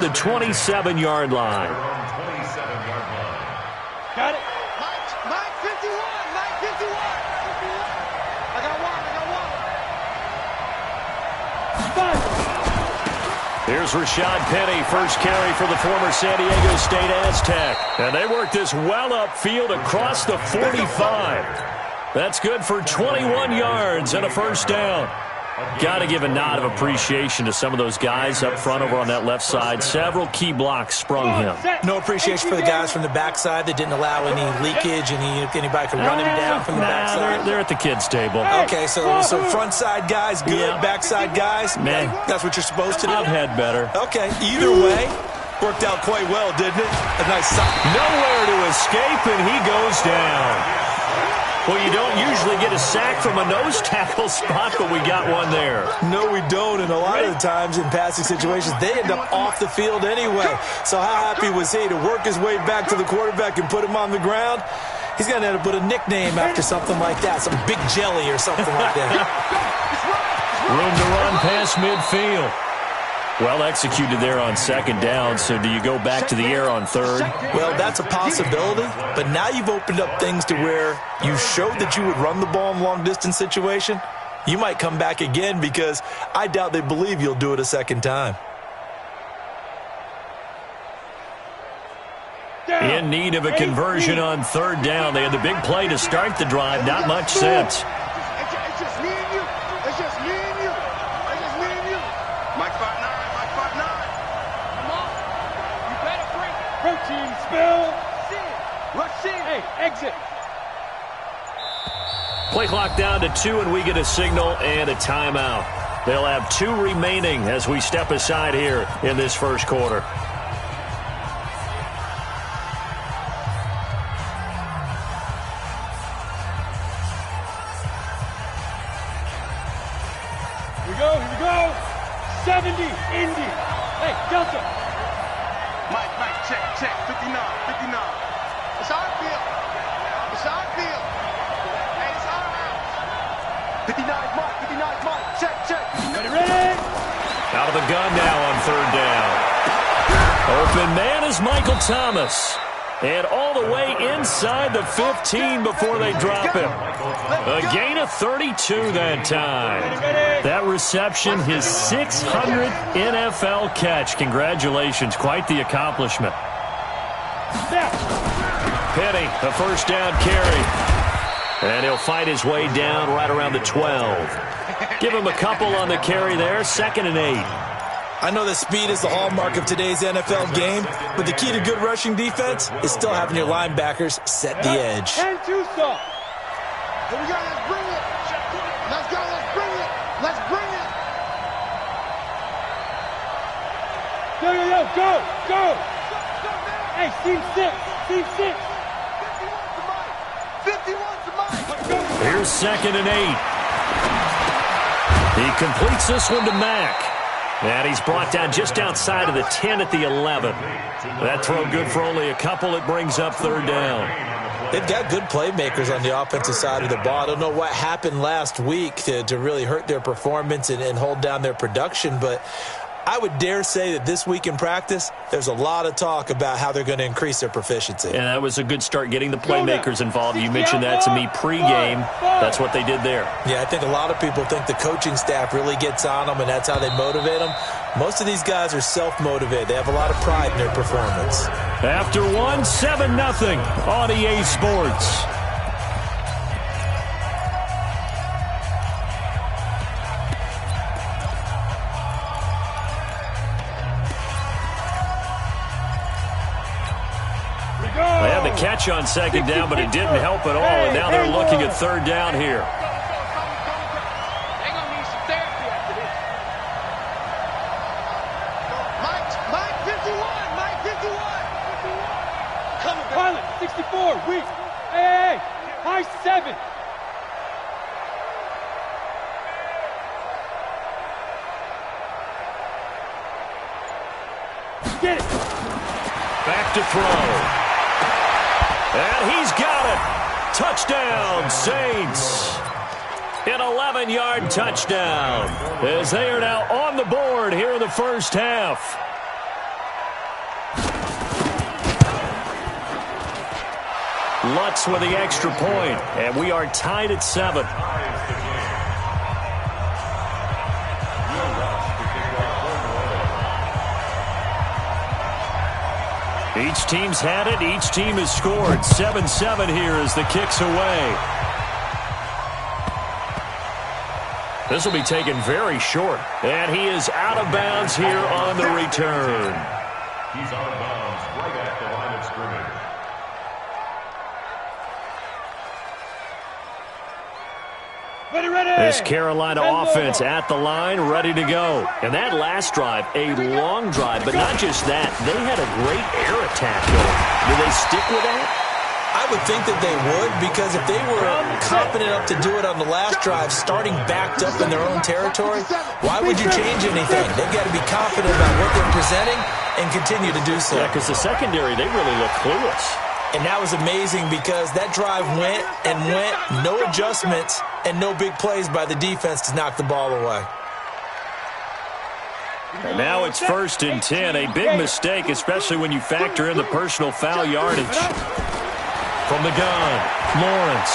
the 27-yard line. Got it. Mike 51. Mike 51. I got one. Here's Rashad Penny, first carry for the former San Diego State Aztec. And they work this well upfield across the 45. That's good for 21 yards and a first down. Got to give a nod of appreciation to some of those guys up front over on that left side. Several key blocks sprung him. No appreciation for the guys from the backside that didn't allow any leakage, and anybody could run him down from the backside. They're at the kids' table. Okay, so front side guys good, backside guys, man, that's what you're supposed to do. I've had better. Okay, either way, worked out quite well, didn't it? A nice shot. Nowhere to escape, and he goes down. Well, you don't usually get a sack from a nose tackle spot, but we got one there. No, we don't, and a lot of the times in passing situations, they end up off the field anyway. So how happy was he to work his way back to the quarterback and put him on the ground? He's going to end up with a nickname after something like that, some Big Jelly or something like that. Room to run past midfield. Well executed there on second down, so do you go back to the air on third? Well, that's a possibility, but now you've opened up things to where you showed that you would run the ball in long-distance situation. You might come back again because I doubt they believe you'll do it a second time. In need of a conversion on third down. They had the big play to start the drive, not much sense. It's just me and you. It's just me and you. It's just me and you. Mike 5'9", Mike 5'9". Come on. You better bring it. Protein spill. Rush in. Hey, exit. Play clock down to 2, and we get a signal and a timeout. They'll have 2 remaining as we step aside here in this first quarter. Here we go. 70, Indy. Hey, Delta. Mike, check. 59. It's our field. Hey, it's our house. 59 Mike. Check. Ready? Out of the gun now on third down. Open man is Michael Thomas. And all the way inside the 15 before they drop him. A gain of 32 that time. That reception, his 600th NFL catch. Congratulations. Quite the accomplishment. Penny, a first down carry. And he'll fight his way down right around the 12. Give him a couple on the carry there. 2nd and 8. I know that speed is the hallmark of today's NFL game, but the key to good rushing defense is still having your linebackers set the edge. And two soft. Here we go, let's bring it. Let's go, let's bring it. Go. Hey, team 6. 51 to Mike. Here's 2nd and 8. He completes this one to Mack. And he's brought down just outside of the 10 at the 11. That throw good for only a couple. It brings up third down. They've got good playmakers on the offensive side of the ball. I don't know what happened last week to really hurt their performance and hold down their production, but I would dare say that this week in practice, there's a lot of talk about how they're going to increase their proficiency. And that was a good start getting the playmakers involved. You mentioned that to me pregame. That's what they did there. Yeah, I think a lot of people think the coaching staff really gets on them, and that's how they motivate them. Most of these guys are self-motivated. They have a lot of pride in their performance. After 1, 7-0 on EA Sports. They had the catch on second down, but it didn't help at all, and now they're looking at third down here. They're going to need some therapy after this. Mike 51. Coming, pilot, 64, weak. Hey, high 7. Get it. Back to throw. And he's got it. Touchdown, Saints. An 11-yard touchdown as they are now on the board here in the first half. Lutz with the extra point, and we are tied at 7. Each team's had it. Each team has scored. 7-7 here as the kick's away. This will be taken very short. And he is out of bounds here on the return. He's out of bounds right at the line of scrimmage. This Carolina offense at the line, ready to go. And that last drive, a long drive, but not just that. They had a great air attack going. Do they stick with that? I would think that they would, because if they were confident enough to do it on the last drive, starting backed up in their own territory, why would you change anything? They've got to be confident about what they're presenting and continue to do so. Yeah, because the secondary, they really look clueless. And that was amazing because that drive went and went, no adjustments, and no big plays by the defense to knock the ball away. And now it's 1st and 10. A big mistake, especially when you factor in the personal foul yardage. From the gun, Lawrence.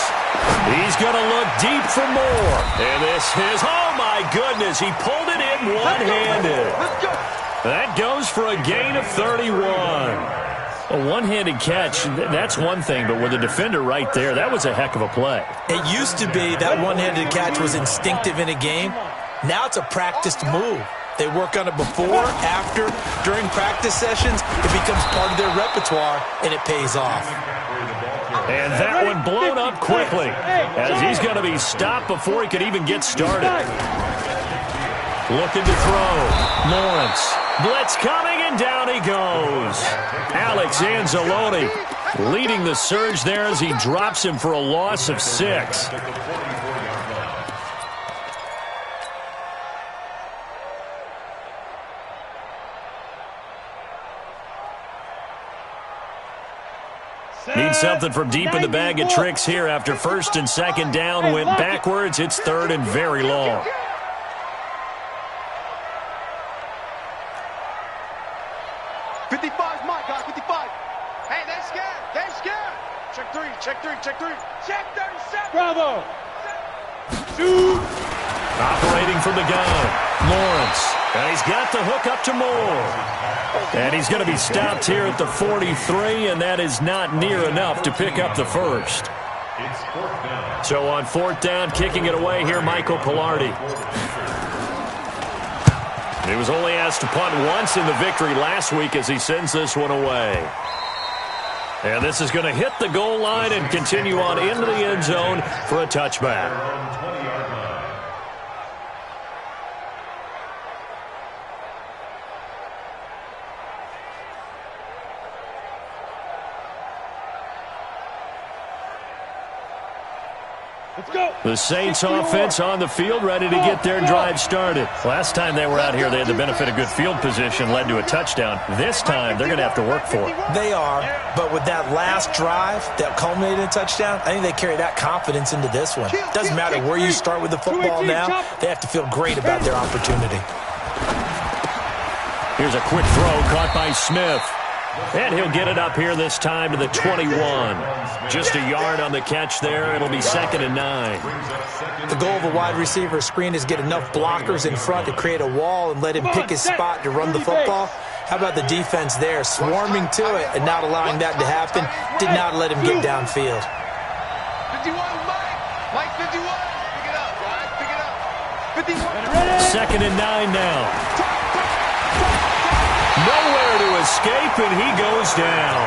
He's going to look deep for more. And this is, oh my goodness, he pulled it in one-handed. That goes for a gain of 31. A one-handed catch, that's one thing, but with a defender right there, that was a heck of a play. It used to be that one-handed catch was instinctive in a game. Now it's a practiced move. They work on it before, after, during practice sessions. It becomes part of their repertoire, and it pays off. And that one blown up quickly, as he's going to be stopped before he could even get started. Looking to throw. Lawrence. Blitz coming, and down he goes. Alex Anzalone leading the surge there as he drops him for a loss of 6. Need something from deep in the bag of tricks here after 1st and 2nd down. Went backwards. It's 3rd and very long. Check 37. Bravo. Shoot. Operating from the gun. Lawrence. And he's got the hook up to Moore. And he's going to be stopped here at the 43, and that is not near enough to pick up the first. So on 4th down, kicking it away here, Michael Pilardi. He was only asked to punt once in the victory last week as he sends this one away. And this is going to hit the goal line and continue on into the end zone for a touchback. Let's go. The Saints offense on the field, ready to get their drive started. Last time they were out here, they had the benefit of good field position, led to a touchdown. This time, they're going to have to work for it. They are, but with that last drive that culminated in a touchdown, I think they carry that confidence into this one. Doesn't matter where you start with the football now, they have to feel great about their opportunity. Here's a quick throw caught by Smith. And he'll get it up here this time to the 21. Just a yard on the catch there. It'll be 2nd and 9. The goal of a wide receiver screen is get enough blockers in front to create a wall and let him pick his spot to run the football. How about the defense there, swarming to it and not allowing that to happen? Did not let him get downfield. 51, Mike 51. Pick it up, guys. Pick it up. 51. 2nd and 9 now. Nowhere to escape, and he goes down.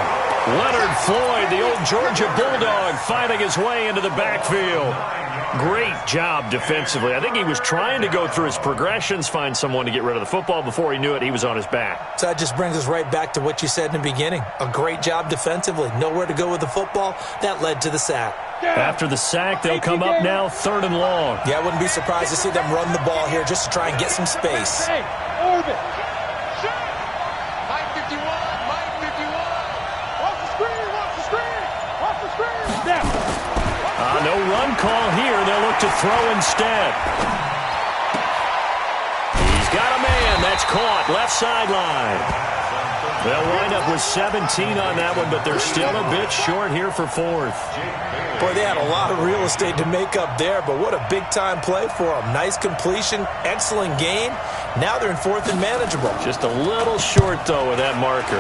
Leonard Floyd, the old Georgia Bulldog, fighting his way into the backfield. Great job defensively. I think he was trying to go through his progressions, find someone to get rid of the football. Before he knew it, he was on his back. So that just brings us right back to what you said in the beginning. A great job defensively. Nowhere to go with the football. That led to the sack. After the sack, they'll come up now 3rd and long. Yeah, I wouldn't be surprised to see them run the ball here just to try and get some space. Hey, orbit. Mike 51. Mike 51. Watch the screen. Watch the screen. Watch the screen. Step. No run call here. They'll look to throw instead. He's got a man. That's caught. Left sideline. They'll wind up with 17 on that one, but they're still a bit short here for fourth. Boy, they had a lot of real estate to make up there, but what a big-time play for them. Nice completion, excellent game. Now they're in fourth and manageable. Just a little short, though, with that marker.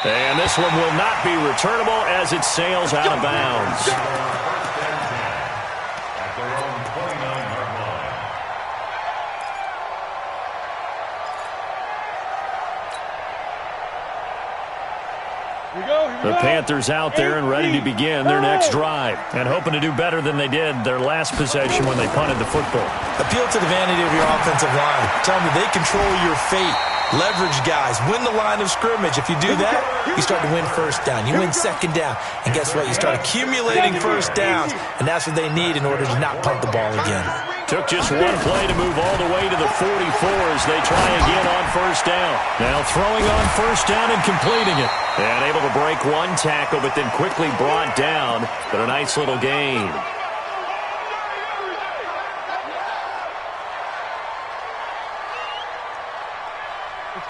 And this one will not be returnable as it sails out of bounds. The Panthers out there and ready to begin their next drive and hoping to do better than they did their last possession when they punted the football. Appeal to the vanity of your offensive line. Tell them they control your fate. Leverage guys. Win the line of scrimmage. If you do that, you start to win first down. You win second down. And guess what? You start accumulating first downs, and that's what they need in order to not punt the ball again. Took just one play to move all the way to the 44 as they try again on first down. Now throwing on first down and completing it. And able to break one tackle, but then quickly brought down. But a nice little gain.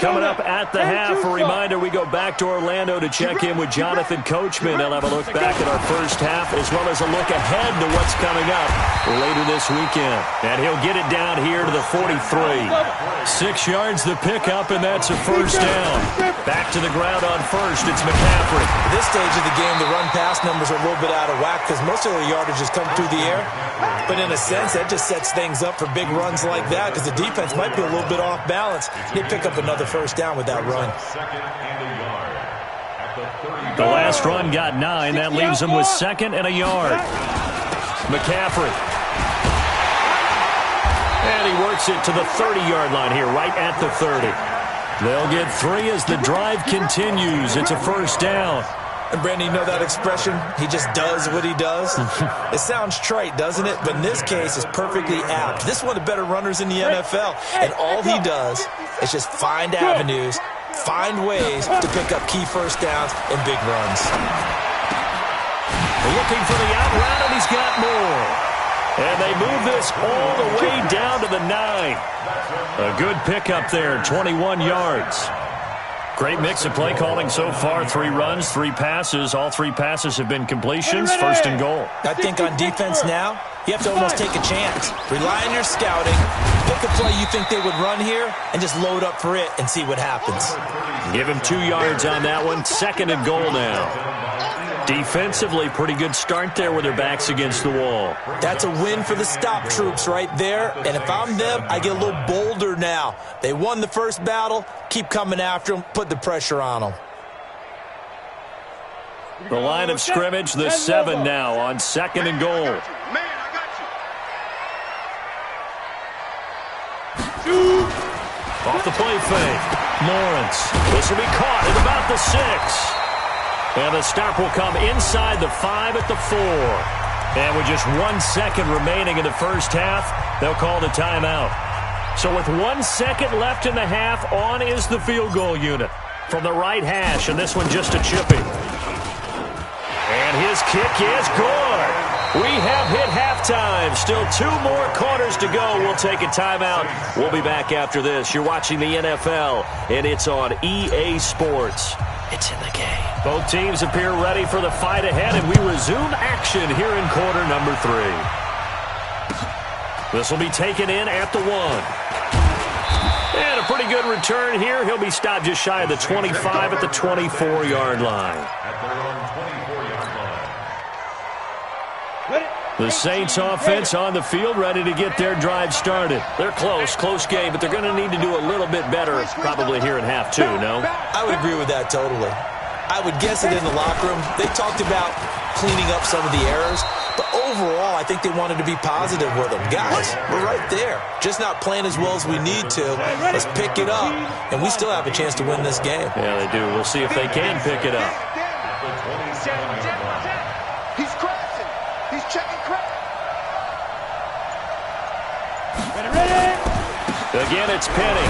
Coming up at the half, a reminder, we go back to Orlando to check in with Jonathan Coachman. He'll have a look back at our first half as well as a look ahead to what's coming up later this weekend. And he'll get it down here to the 43. 6 yards the pickup, and that's a first down. Back to the ground on first, it's McCaffrey. At this stage of the game, the run-pass numbers are a little bit out of whack because most of their yardage has come through the air. But in a sense, that just sets things up for big runs like that because the defense might be a little bit off balance. They pick up another first down with that run. The last run got 9. That leaves them with 2nd and a yard. McCaffrey. And he works it to the 30-yard line here, right at the 30. They'll get 3 as the drive continues. It's a first down. And, Brandon, you know that expression? He just does what he does? It sounds trite, doesn't it? But in this case, it's perfectly apt. This is one of the better runners in the NFL. And all he does is just find avenues, find ways to pick up key first downs and big runs. Looking for the out route, and he's got more. And they move this all the way down to the 9. A good pickup there, 21 yards. Great mix of play calling so far. 3 runs, 3 passes. All 3 passes have been completions. First and goal. I think on defense now, you have to almost take a chance. Rely on your scouting. Pick a play you think they would run here and just load up for it and see what happens. Give him 2 yards on that one. 2nd and goal now. Defensively, pretty good start there with their backs against the wall. That's a win for the stop troops right there. And if I'm them, I get a little bolder now. They won the first battle. Keep coming after them. Put the pressure on them. The line of scrimmage, the 7 now on 2nd and goal. Off the play fake. Lawrence. This will be caught at about the 6. And the stop will come inside the 5 at the 4. And with just 1 second remaining in the first half, they'll call the timeout. So with 1 second left in the half, on is the field goal unit from the right hash, and this one just a chippy. And his kick is good. We have hit halftime. Still 2 more quarters to go. We'll take a timeout. We'll be back after this. You're watching the NFL, and it's on EA Sports. It's in the game. Both teams appear ready for the fight ahead, and we resume action here in quarter number 3. This will be taken in at the 1. And a pretty good return here. He'll be stopped just shy of the 25 at the 24-yard line. The Saints offense on the field, ready to get their drive started. They're close game, but they're going to need to do a little bit better probably here in half 2, no? I would agree with that totally. I would guess it in the locker room. They talked about cleaning up some of the errors, but overall, I think they wanted to be positive with them. Guys, we're right there. Just not playing as well as we need to. Let's pick it up, and we still have a chance to win this game. Yeah, they do. We'll see if they can pick it up. He's crashing. He's checking crack. Ready. Again, it's Penny.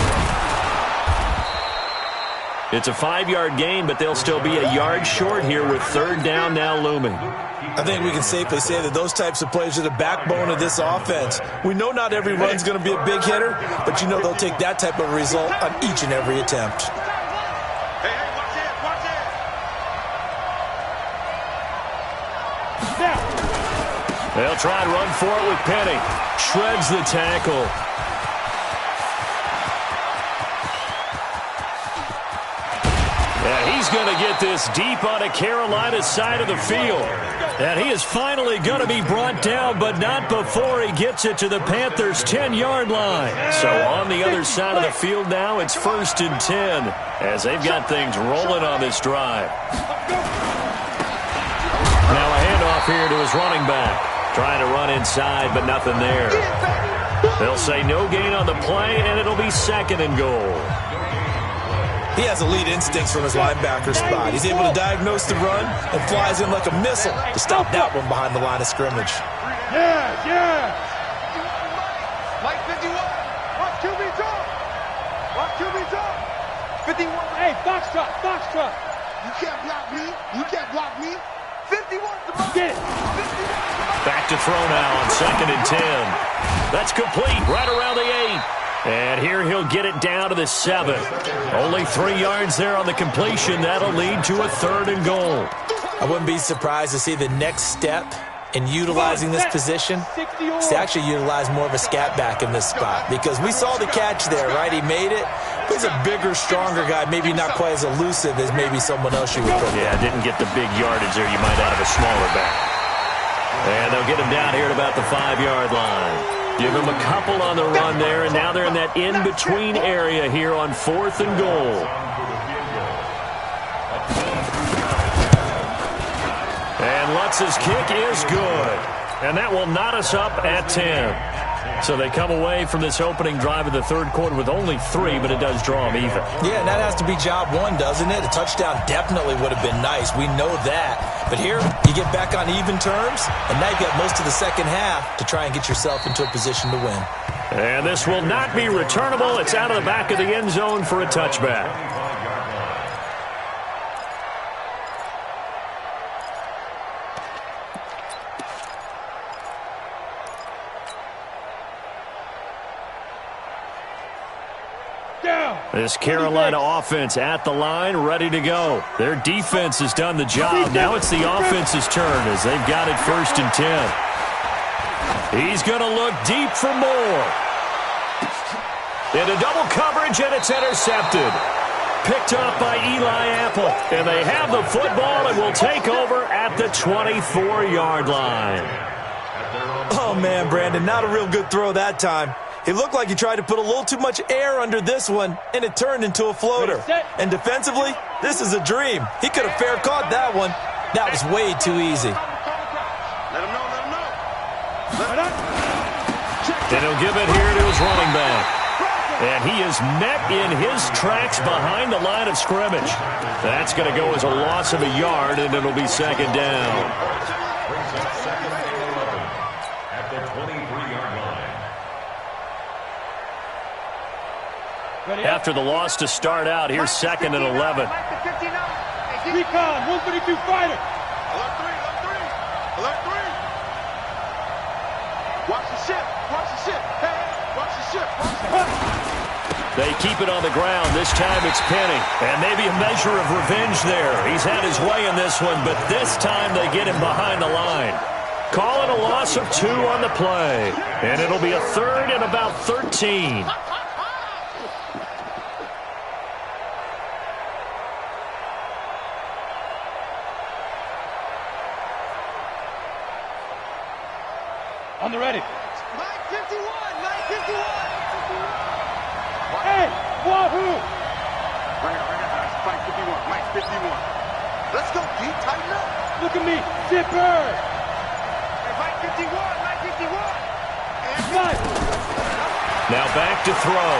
It's a 5-yard gain, but they'll still be a yard short here with third down now looming. I think we can safely say that those types of plays are the backbone of this offense. We know not every run's going to be a big hitter, but you know they'll take that type of result on each and every attempt. They'll try and run for it with Penny. Shreds the tackle. And he's going to get this deep on a Carolina side of the field. And he is finally going to be brought down, but not before he gets it to the Panthers' 10-yard line. So on the other side of the field now, it's 1st and 10 as they've got things rolling on this drive. Now a handoff here to his running back. Trying to run inside, but nothing there. They'll say no gain on the play, and it'll be 2nd and goal. He has elite instincts from his linebacker spot. He's able to diagnose the run and flies in like a missile to stop that one behind the line of scrimmage. Yeah. Mike 51. Watch QB's up. Watch QB's up. 51. Hey, box truck. You can't block me. 51 to the get it. Back to throw now on 2nd and 10. That's complete right around the 8. And here he'll get it down to the 7. Only 3 yards there on the completion. That'll lead to a 3rd and goal. I wouldn't be surprised to see the next step in utilizing this position is to actually utilize more of a scat back in this spot, because we saw the catch there, right? He made it. But he's a bigger, stronger guy, maybe not quite as elusive as maybe someone else you would put. Yeah, didn't get the big yardage there you might out of a smaller back. And they'll get him down here at about the 5-yard line. Give him a couple on the run there, and now they're in that in-between area here on 4th and goal. And Lutz's kick is good. And that will knot us up at 10. So they come away from this opening drive of the 3rd quarter with only 3, but it does draw them even. Yeah, and that has to be job 1, doesn't it? A touchdown definitely would have been nice. We know that. But here, you get back on even terms, and now you've got most of the second half to try and get yourself into a position to win. And this will not be returnable. It's out of the back of the end zone for a touchback. This Carolina offense at the line, ready to go. Their defense has done the job. Now it's the offense's turn as they've got it 1st and 10. He's going to look deep for more. Into double coverage, and it's intercepted. Picked up by Eli Apple. And they have the football and will take over at the 24-yard line. Oh, man, Brandon, not a real good throw that time. It looked like he tried to put a little too much air under this one, and it turned into a floater. And defensively, this is a dream. He could have fair caught that one. That was way too easy. Let him know. And he'll give it here to his running back. And he is met in his tracks behind the line of scrimmage. That's going to go as a loss of a yard, and it'll be 2nd down. At the 23-yard line. After the loss to start out, here's 2nd and 11. Recon, 132 fighter. Alert 3. Watch the ship. Hey, watch the ship. They keep it on the ground. This time it's Penny. And maybe a measure of revenge there. He's had his way in this one, but this time they get him behind the line. Call it a loss of 2 on the play. And it'll be a 3rd and about 13. On the ready. Mike 51. Hey, wahoo! Right now. Mike 51. Let's go, D. Tighten up. Look at me. Zipper. Hey, Mike 51. And Now back to throw.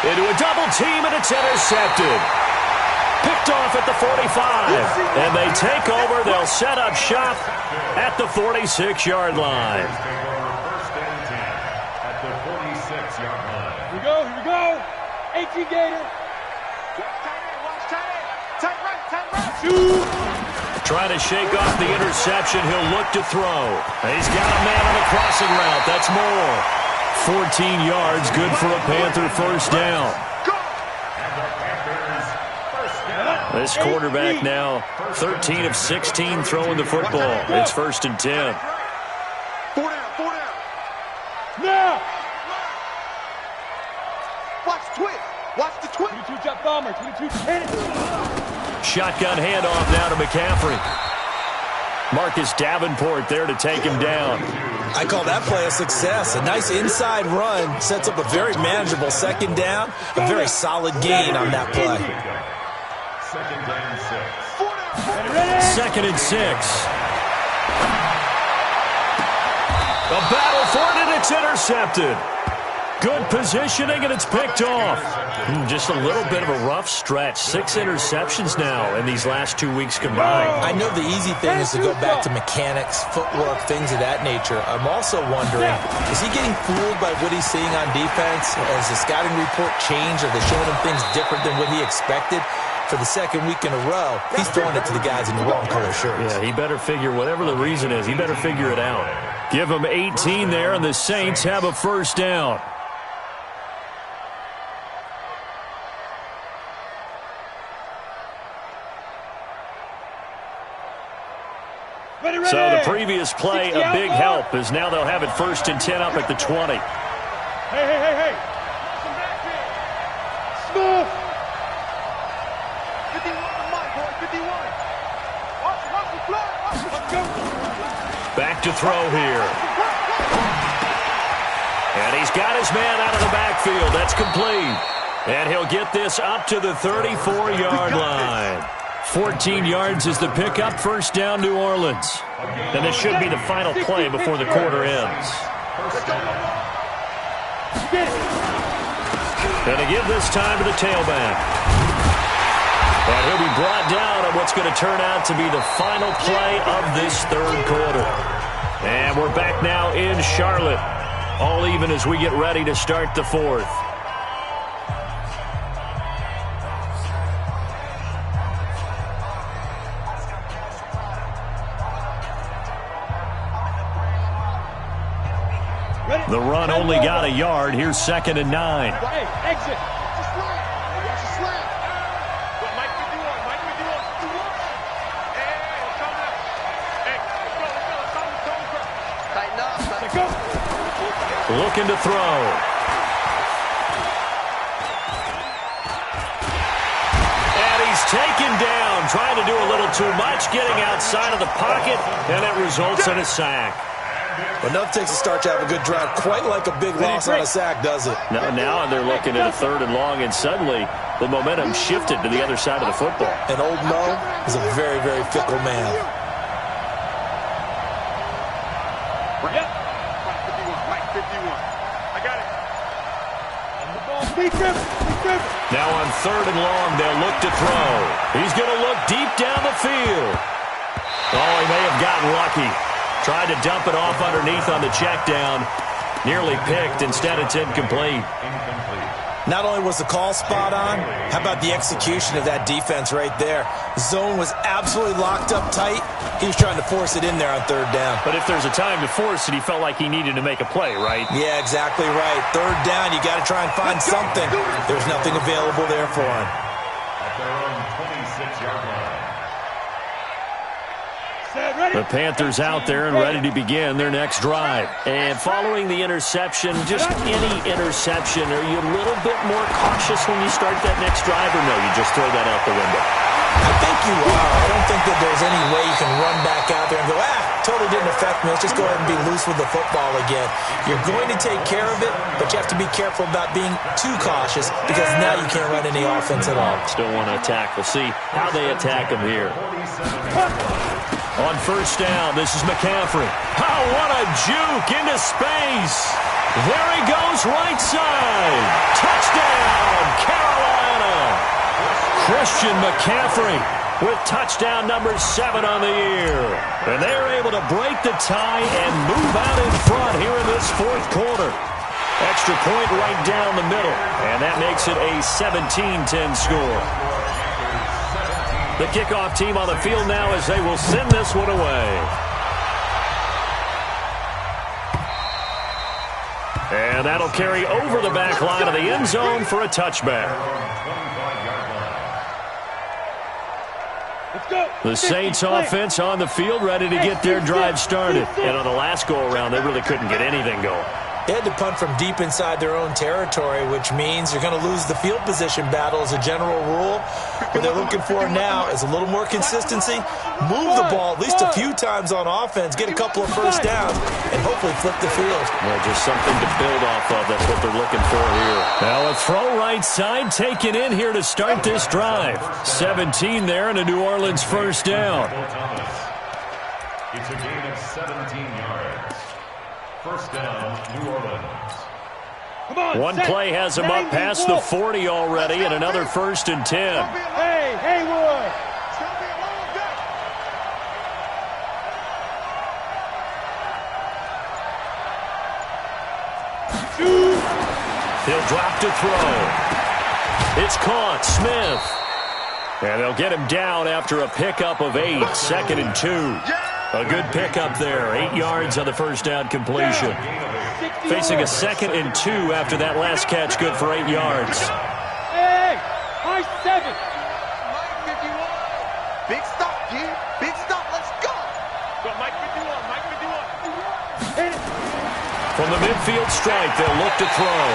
Into a double team, and it's intercepted. Picked off at the 45. And they take over. They'll set up shop at the 46-yard line. First and 10 at the 46-yard line. Here we go. 18 Gator. Trying to shake off the interception. He'll look to throw. He's got a man on the crossing route. That's more. 14 yards, good for a Panther first down. This quarterback now 13 of 16 throwing the football. It's 1st and 10. 4 down. Now! Watch twist. Watch the twist. 22 jump bomber. 22 hit. Shotgun handoff now to McCaffrey. Marcus Davenport there to take him down. I call that play a success. A nice inside run sets up a very manageable 2nd down. A very solid gain on that play. 2nd and 6. A battle for it, and it's intercepted. Good positioning, and it's picked off. Just a little bit of a rough stretch. 6 interceptions now in these last 2 weeks combined. I know the easy thing is to go back to mechanics, footwork, things of that nature. I'm also wondering, is he getting fooled by what he's seeing on defense? Has the scouting report changed? Are they showing him things different than what he expected? For the 2nd week in a row, he's throwing it to the guys in the wrong color shirts. Yeah, he better figure, whatever the reason is, he better figure it out. Give him 18 there, and the Saints have a first down. So the previous play, a big help, as now they'll have it 1st and 10 up at the 20. Hey. Smooth. 51 to Mike, boy. 51. Watch the fly. Let's go. Back to throw here. And he's got his man out of the backfield. That's complete. And he'll get this up to the 34-yard line. 14 yards is the pickup. First down, New Orleans. And this should be the final play before the quarter ends. Going to give this time to the tailback. And he'll be brought down on what's going to turn out to be the final play of this 3rd quarter. And we're back now in Charlotte. All even as we get ready to start the 4th. The run only got a yard. Here's 2nd and 9. Hey, exit. Just slam. Watch the slam. Mike 51. Mike 51. Hey, let's come now. Hey, let's go. Tighten up. Let's go. Looking to throw. And he's taken down. Trying to do a little too much. Getting outside of the pocket. And it results in a sack. Enough takes a start to have a good drive. Quite like a big loss on a sack, does it? Now they're looking at a 3rd and long, and suddenly the momentum shifted to the other side of the football. And old Mo is a very, very fickle man. Yep. Mike 51. I got it. Now on 3rd and long, they'll look to throw. He's going to look deep down the field. Oh, he may have gotten lucky. Tried to dump it off underneath on the check down. Nearly picked. Instead, it's incomplete. Not only was the call spot on, how about the execution of that defense right there? Zone was absolutely locked up tight. He was trying to force it in there on 3rd down. But if there's a time to force it, he felt like he needed to make a play, right? Yeah, exactly right. 3rd down, you got to try and find something. There's nothing available there for him. At their own 26-yard line. The Panthers out there and ready to begin their next drive. And following the interception, just any interception, are you a little bit more cautious when you start that next drive, or no, you just throw that out the window? I think you are. I don't think that there's any way you can run back out there and go, totally didn't affect me. Let's just go ahead and be loose with the football again. You're going to take care of it, but you have to be careful about being too cautious because now you can't run any offense at all. Still want to attack. We'll see how they attack him here. On 1st down, this is McCaffrey. Oh, what a juke into space. There he goes, right side. Touchdown, Carolina. Christian McCaffrey with touchdown number 7 on the year. And they're able to break the tie and move out in front here in this 4th quarter. Extra point right down the middle, and that makes it a 17-10 score. The kickoff team on the field now as they will send this one away. And that'll carry over the back line of the end zone for a touchback. The Saints offense on the field ready to get their drive started. And on the last go-around, they really couldn't get anything going. They had to punt from deep inside their own territory, which means you're going to lose the field position battle as a general rule. What they're looking for now is a little more consistency, move the ball at least a few times on offense, get a couple of first downs, and hopefully flip the field. Well, just something to build off of. That's what they're looking for here. Now a throw right side taken in here to start this drive. 17 there and a New Orleans first down. It's a gain of 17 yards. First down, New Orleans. One play has him up past the 40 already, and another 1st and 10. Hey, Haywood. He'll drop to throw. It's caught. Smith. And they'll get him down after a pickup of 8. 2nd and 2. A good pickup there. 8 yards on the first down completion. Facing a 2nd and 2 after that last catch. Good for 8 yards. Hey, high 7. Mike 51. Big stop, G. Big stop. Let's go. Go, Mike 51. Mike 51. Hit it. From the midfield stripe, they'll look to throw.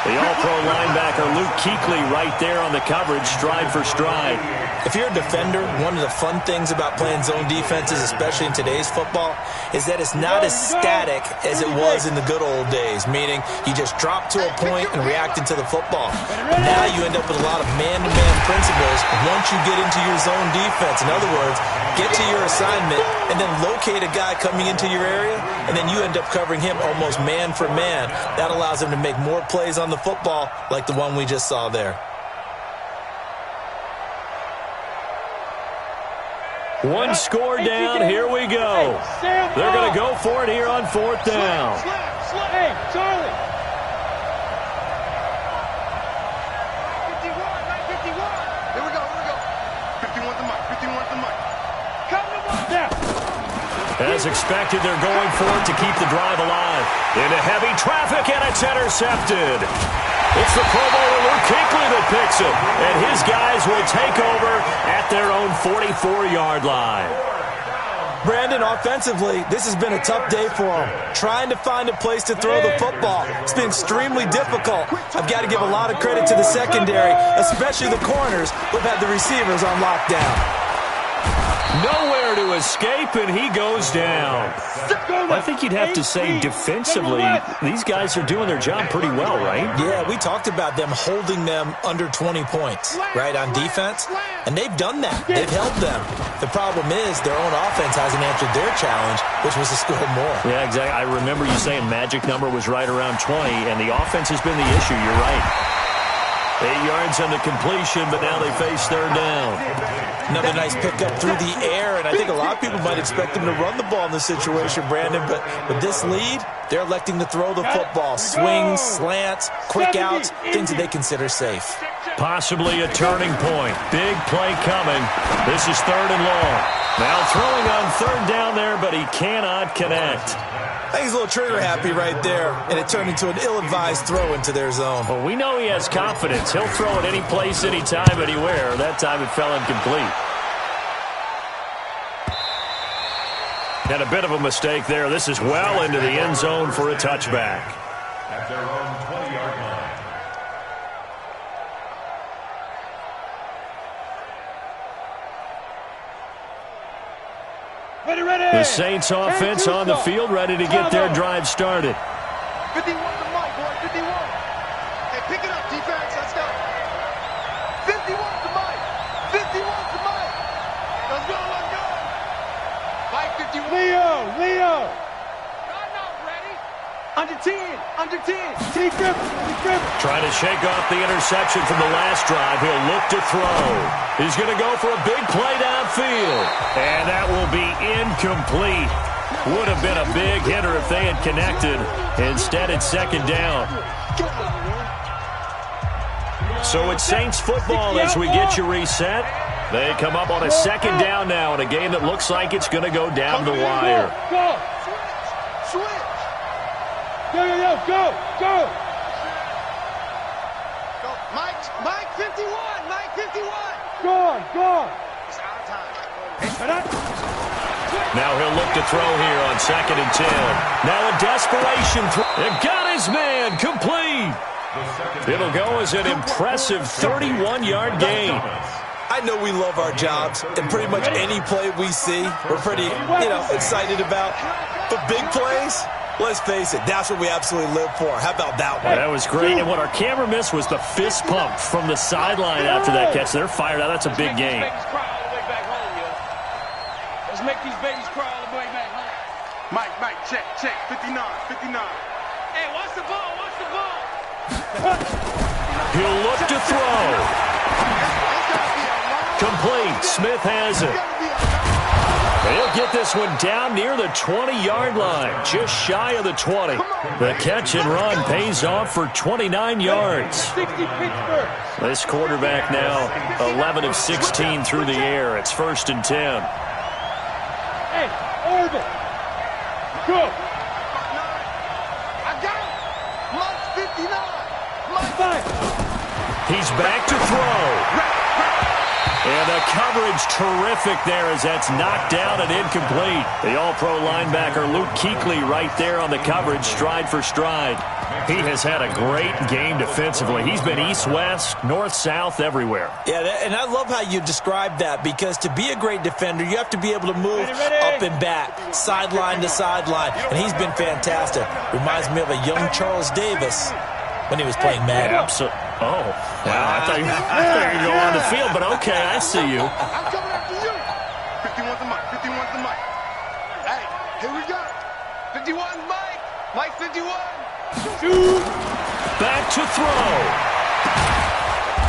The all-pro linebacker Luke Kuechly right there on the coverage, stride for stride. If you're a defender, one of the fun things about playing zone defenses, especially in today's football, is that it's not as static as it was in the good old days, meaning you just drop to a point and react into the football. Now you end up with a lot of man-to-man principles once you get into your zone defense. In other words, get to your assignment and then locate a guy coming into your area, and then you end up covering him almost man for man. That allows him to make more plays on the football like the one we just saw there. One score down. Here we go. They're going to go for it here on 4th down. Hey, Charlie. 51. Here we go. 51 to Mike. 51 to Mike. Come to Mike. Now. As expected, they're going for it to keep the drive alive. Into heavy traffic, and it's intercepted. It's the Pro Bowler Luke Kuechly that picks it, and his guys will take over at their own 44-yard line. Brandon, offensively, this has been a tough day for him. Trying to find a place to throw the football. It's been extremely difficult. I've got to give a lot of credit to the secondary, especially the corners who've had the receivers on lockdown. Nowhere to escape, and he goes down. I think you'd have to say defensively, these guys are doing their job pretty well, right? Yeah, we talked about them holding them under 20 points, right, on defense, and they've done that. They've held them. The problem is their own offense hasn't answered their challenge, which was to score more. Yeah, exactly. I remember you saying magic number was right around 20, and the offense has been the issue. You're right. 8 yards on the completion, but now they face 3rd down. Another nice pickup through the air, and I think a lot of people might expect them to run the ball in this situation, Brandon, but with this lead, they're electing to throw the football. Swings, slants, quick outs, things that they consider safe. Possibly a turning point. Big play coming. This is 3rd and long. Now throwing on 3rd down there, but he cannot connect. I think he's a little trigger happy right there, and it turned into an ill-advised throw into their zone. Well, we know he has confidence. He'll throw it any place, anytime, anywhere. That time it fell incomplete. And a bit of a mistake there. This is well into the end zone for a touchback. At their own 20-yard line. The Saints offense on the field ready to get their drive started. 51 to Mike, boy, 51. Hey, pick it up, defense. Let's go. 51 to Mike. 51 to Mike. Let's go. Mike 51. Leo. Not ready. Under 10. Trying to shake off the interception from the last drive. He'll look to throw. He's going to go for a big play downfield. And that will be incomplete. Would have been a big hitter if they had connected. Instead, it's second down. So it's Saints football as we get you reset. They come up on a second down now in a game that looks like it's going to go down the wire. Go. Switch. Go. Mike 51. Mike 51. Go. It's out of time. Now he'll look to throw here on 2nd and 10. Now a desperation throw. It got his man complete. It'll go as an impressive 31-yard gain. I know we love our jobs, and pretty much any play we see, we're pretty, excited about. But big plays, let's face it, that's what we absolutely live for. How about that one? That was great, and what our camera missed was the fist pump from the sideline after that catch. They're fired out. That's a big game. Let's make these babies cry all the way back home. Mike, check. 59. Hey, watch the ball. He'll look to throw. Complete. Smith has it. He'll get this one down near the 20-yard line, just shy of the 20. The catch and run pays off for 29 yards. This quarterback now 11 of 16 through the air. It's 1st and 10. Hey, Orbit. Go. I got him. Mike 59. Mike 5. He's back to throw. And the coverage terrific there as that's knocked down and incomplete. The all-pro linebacker Luke Kuechly right there on the coverage, stride for stride. He has had a great game defensively. He's been east-west, north-south, everywhere. Yeah, and I love how you describe that, because to be a great defender, you have to be able to move up and back, sideline to sideline, and he's been fantastic. Reminds me of a young Charles Davis when he was playing Madden. Absolutely. Oh, wow. I thought you were going to go on the field, but okay, I see you. I'm coming after you. 51's the Mike. Hey, here we go. 51's Mike. Mike 51. Shoot. Back to throw.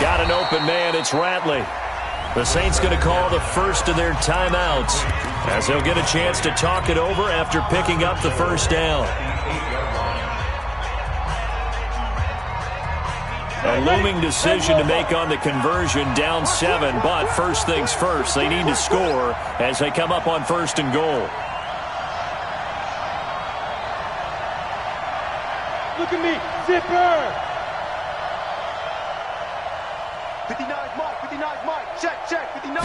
Got an open man. It's Ratley. The Saints going to call the first of their timeouts as they'll get a chance to talk it over after picking up the first down. A looming decision to make on the conversion, down 7, but first things first, they need to score as they come up on 1st and goal. Look at me, zipper. 59's Mike, check, 59.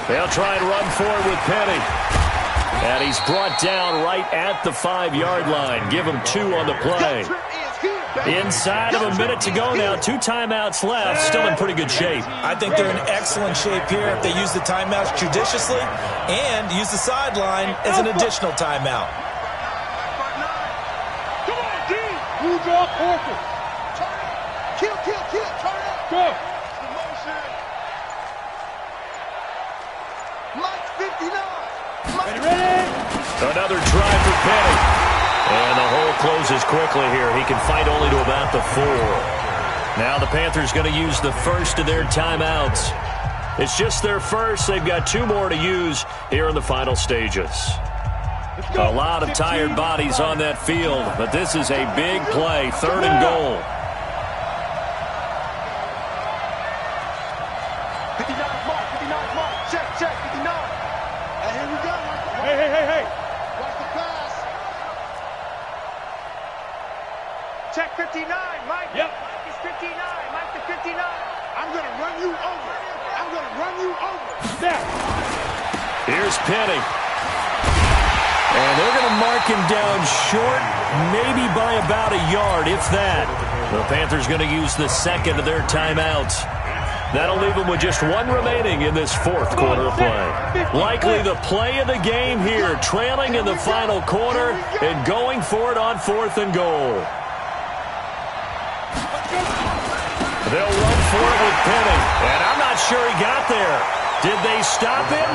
They'll try and run forward with Penny. And he's brought down right at the 5-yard line. Give him 2 on the play. Inside of a minute to go now. 2 timeouts left. Still in pretty good shape. I think they're in excellent shape here if they use the timeouts judiciously and use the sideline as an additional timeout. Come on, D. You draw Corker. Kill. Turn up. Go. Mike 59. Ready? Another try for Penny. And the hole closes quickly here. He can fight only to about the 4. Now the Panthers going to use the first of their timeouts. It's just their first. They've got 2 more to use here in the final stages. A lot of tired bodies on that field, but this is a big play. 3rd and goal. 59's Mark. Check, 59. And here we go. Hey. Watch the pass. Check 59, Mike. Yep. Mike is 59. Mike to 59. I'm going to run you over. Step. Here's Penny. And they're going to mark him down short, maybe by about a yard, if that. The Panthers going to use the second of their timeouts. That'll leave them with just 1 remaining in this 4th quarter of play. Likely the play of the game here, trailing in the final quarter and going for it on 4th and goal. They'll run for it with Penny, and I'm not sure he got there. Did they stop him?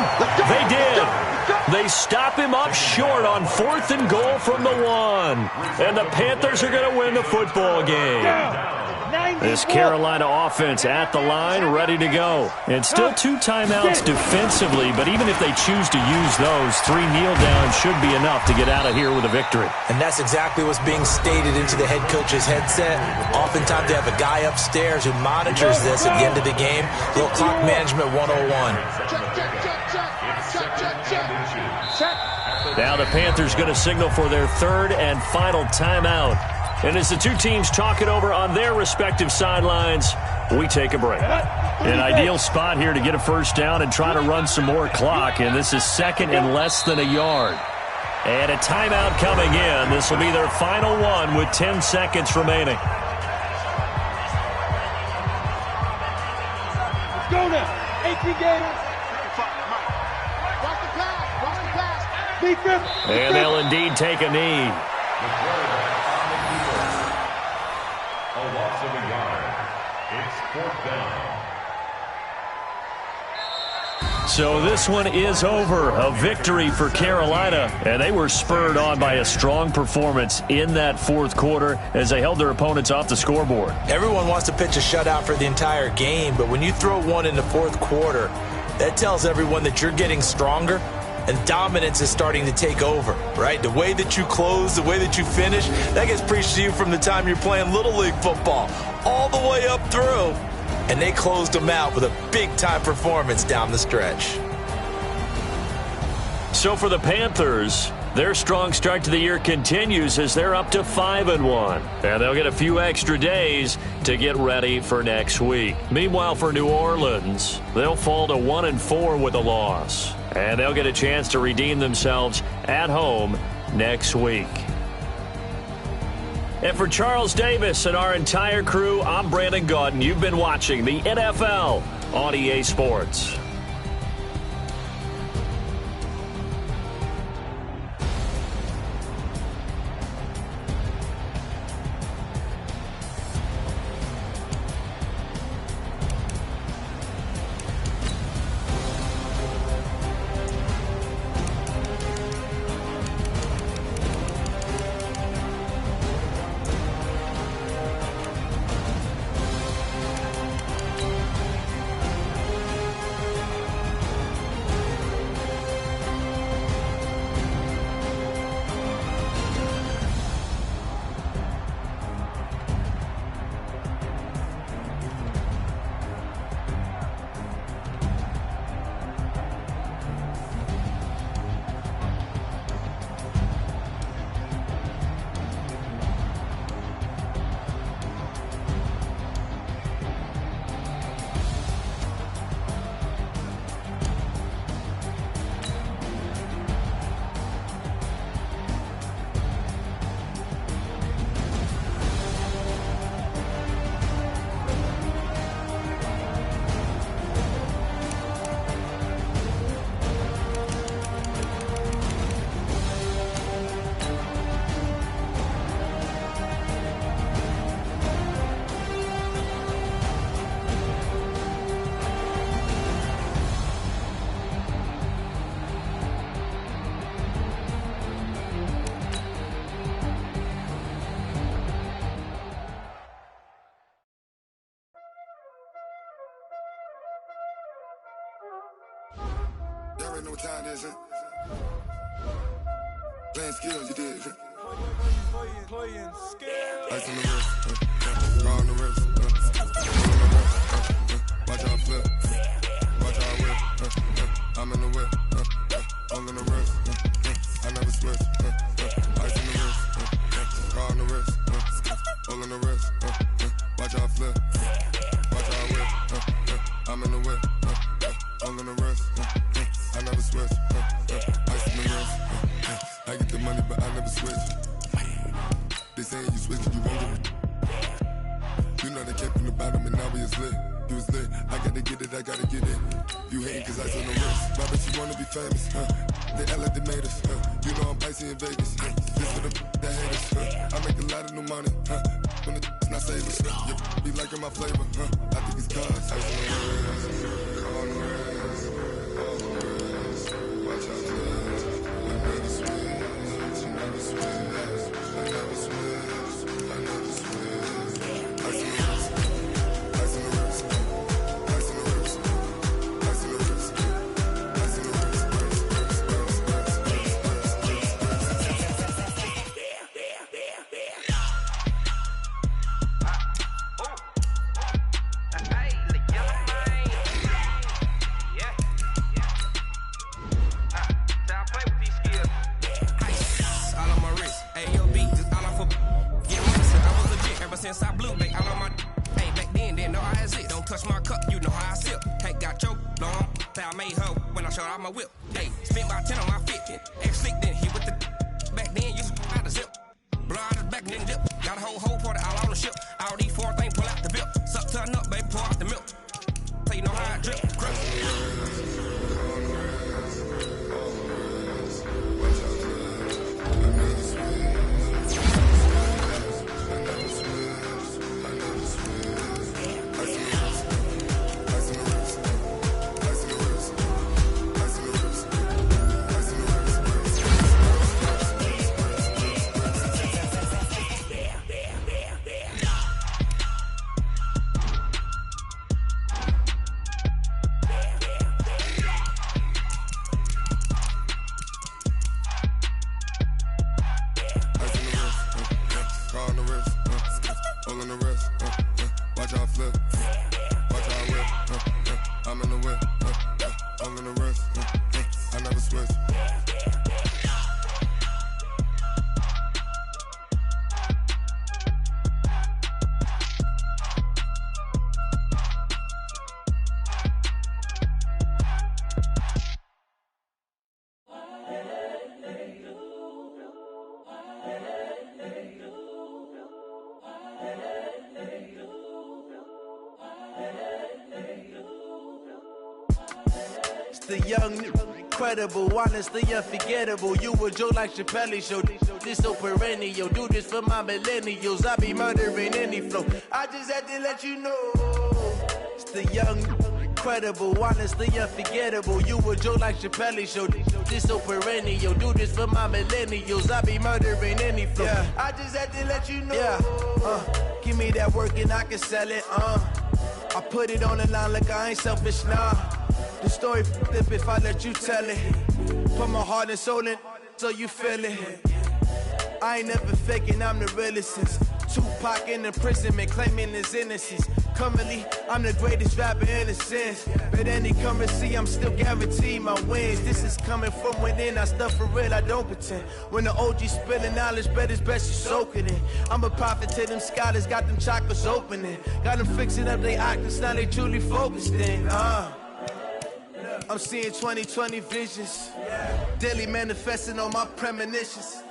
They did. They stop him up short on 4th and goal from the 1. And the Panthers are going to win the football game. This Carolina offense at the line, ready to go. And still 2 timeouts defensively, but even if they choose to use those, 3 kneel downs should be enough to get out of here with a victory. And that's exactly what's being stated into the head coach's headset. Oftentimes they have a guy upstairs who monitors this at the end of the game. Little clock management 101. Now the Panthers going to signal for their 3rd and final timeout. And as the 2 teams talk it over on their respective sidelines, we take a break. An ideal spot here to get a first down and try to run some more clock. And this is 2nd and less than a yard. And a timeout coming in. This will be their final one with 10 seconds remaining. Let's go now. 18 Gators. Watch the pass. Watch the pass. Defense. And they'll indeed take a knee. A loss of a yard. It's 4th down. So this one is over. A victory for Carolina. And they were spurred on by a strong performance in that 4th quarter as they held their opponents off the scoreboard. Everyone wants to pitch a shutout for the entire game, but when you throw one in the 4th quarter, that tells everyone that you're getting stronger and dominance is starting to take over, right? The way that you close, the way that you finish, that gets preached to you from the time you're playing Little League football all the way up through. And they closed them out with a big-time performance down the stretch. So for the Panthers, their strong start to the year continues as they're up to 5-1. And they'll get a few extra days to get ready for next week. Meanwhile, for New Orleans, they'll fall to 1-4 with a loss. And they'll get a chance to redeem themselves at home next week. And for Charles Davis and our entire crew, I'm Brandon Gaudin. You've been watching the NFL on EA Sports. Y'all already know what time it is, huh? Playing skills, you did. Playing skills. Ice on the wrist, raw on the wrist, on the wrist, watch out flip, watch out whip, I'm in the whip, all in the wrist, I never switch, ice on the wrist, raw on the wrist, all in the wrist, watch out flip, watch out whip, I'm in the whip, all in the wrist, I never switch, ice in the wrist, I get the money but I never switch. They saying you switch, you won't get it. You know they came from the bottom and now we is lit. You was lit, I gotta get it, I gotta get it. You hating cause ice on the wrist. Why bet you wanna be famous, They act like they made us, You know I'm icy in Vegas, This for the that hate us, I make a lot of new money, When the not save us, be liking my flavor, I think it's cause ice on the wrist, on the wrist, on the wrist. Watch out, I never switch, I never switch, I never switch, I never switch. Ice on the wrist, don't touch my cup, you know how I sip. Hey, got your long, I made her when I showed out my whip. Hey, spent my 10 on my 50. Ex slick then hit with the back then, you out the zip. Blow out the back, then dip. Got a whole party all on the ship. All these four things pull out the bip. Suck to a nut, baby, pour out the milk. So you know how I drip. The young, incredible, honestly unforgettable. You a joke like Chappelle show. This so perennial. Do this for my millennials. I be murdering any flow. I just had to let you know. It's the young, incredible, honestly unforgettable. You a joke like Chappelle show. This so perennial. Do this for my millennials. I be murdering any flow. Yeah. I just had to let you know. Yeah. Give me that work and I can sell it. I put it on the line like I ain't selfish, nah. The story flip if I let you tell it. Put my heart and soul in so you feel it. I ain't never faking, I'm the realest since Tupac in imprisonment, claiming his innocence. Currently, I'm the greatest rapper in a sense. But any currency, I'm still guaranteed my wins. This is coming from within, I stuff for real, I don't pretend. When the OG spilling knowledge, bet it's best you soak it in. I'm a prophet to them scholars, got them chakras opening. Got them fixing up they octaves, now they truly focused in. I'm seeing 2020 visions, daily manifesting on my premonitions.